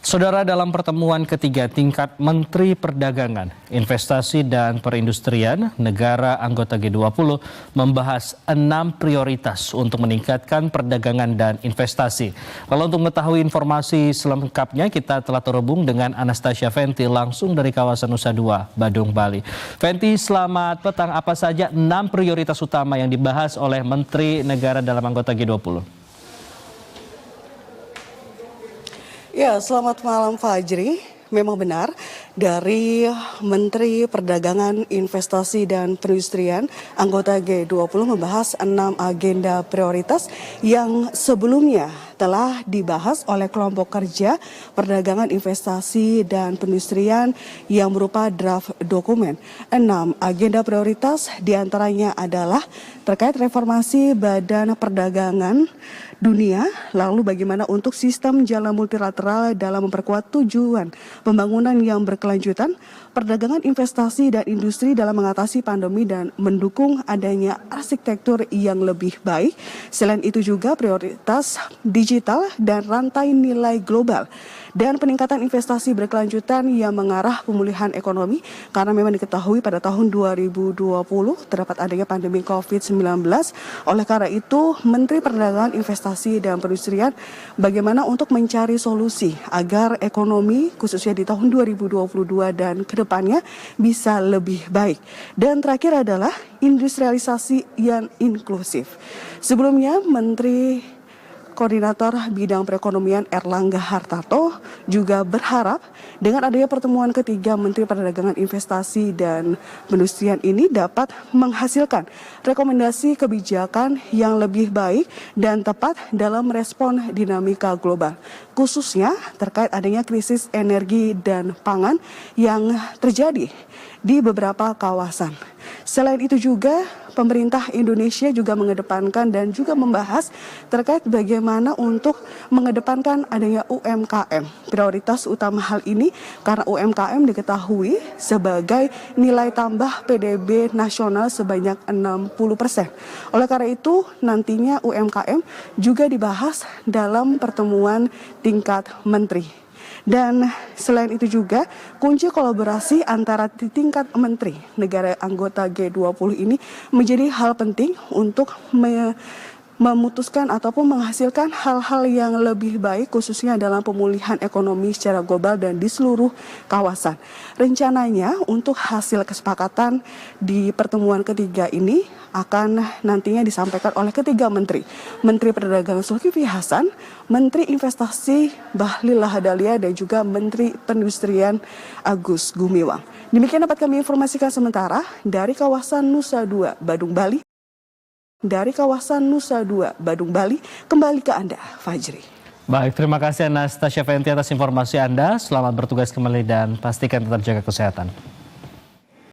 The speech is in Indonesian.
Saudara, dalam pertemuan ketiga tingkat Menteri Perdagangan, Investasi dan Perindustrian negara anggota G20 membahas 6 prioritas untuk meningkatkan perdagangan dan investasi. Lalu untuk mengetahui informasi selengkapnya kita telah terhubung dengan Anastasia Fenty langsung dari kawasan Nusa Dua, Badung, Bali. Fenty, selamat petang. Apa saja 6 prioritas utama yang dibahas oleh Menteri negara dalam anggota G20? Ya, selamat malam Fajri. Memang benar, dari Menteri Perdagangan, Investasi dan Perindustrian anggota G20 membahas 6 agenda prioritas yang sebelumnya telah dibahas oleh kelompok kerja Perdagangan, Investasi dan Perindustrian yang berupa draft dokumen. 6 agenda prioritas diantaranya adalah terkait reformasi Badan Perdagangan Dunia, lalu bagaimana untuk sistem jalan multilateral dalam memperkuat tujuan pembangunan yang berkelanjutan, perdagangan, investasi, dan industri dalam mengatasi pandemi dan mendukung adanya arsitektur yang lebih baik. Selain itu juga prioritas digital dan rantai nilai global dan peningkatan investasi berkelanjutan yang mengarah pemulihan ekonomi karena memang diketahui pada tahun 2020 terdapat adanya pandemi COVID-19. Oleh karena itu, Menteri Perdagangan, Investasi dan Perindustrian bagaimana untuk mencari solusi agar ekonomi khususnya di tahun 2022 dan kedepannya bisa lebih baik. Dan terakhir adalah industrialisasi yang inklusif. Sebelumnya, Menteri Koordinator Bidang Perekonomian Erlangga Hartarto juga berharap dengan adanya pertemuan ketiga Menteri Perdagangan, Investasi dan Perindustrian ini dapat menghasilkan rekomendasi kebijakan yang lebih baik dan tepat dalam merespon dinamika global, khususnya terkait adanya krisis energi dan pangan yang terjadi di beberapa kawasan. Selain itu juga pemerintah Indonesia juga mengedepankan dan juga membahas terkait bagaimana untuk mengedepankan adanya UMKM. Prioritas utama hal ini karena UMKM diketahui sebagai nilai tambah PDB nasional sebanyak 60%. Oleh karena itu nantinya UMKM juga dibahas dalam pertemuan tingkat menteri. Dan selain itu juga kunci kolaborasi antara tingkat menteri negara anggota G20 ini menjadi hal penting untuk memutuskan ataupun menghasilkan hal-hal yang lebih baik khususnya dalam pemulihan ekonomi secara global dan di seluruh kawasan. Rencananya untuk hasil kesepakatan di pertemuan ketiga ini akan nantinya disampaikan oleh ketiga menteri. Menteri Perdagangan Zulkifli Hasan, Menteri Investasi Bahlil Lahadalia dan juga Menteri Perindustrian Agus Gumiwang. Demikian dapat kami informasikan sementara dari kawasan Nusa Dua, Badung, Bali. Dari kawasan Nusa Dua, Badung, Bali, kembali ke Anda, Fajri. Baik, terima kasih Anastasia Fenty atas informasi Anda. Selamat bertugas kembali dan pastikan tetap jaga kesehatan.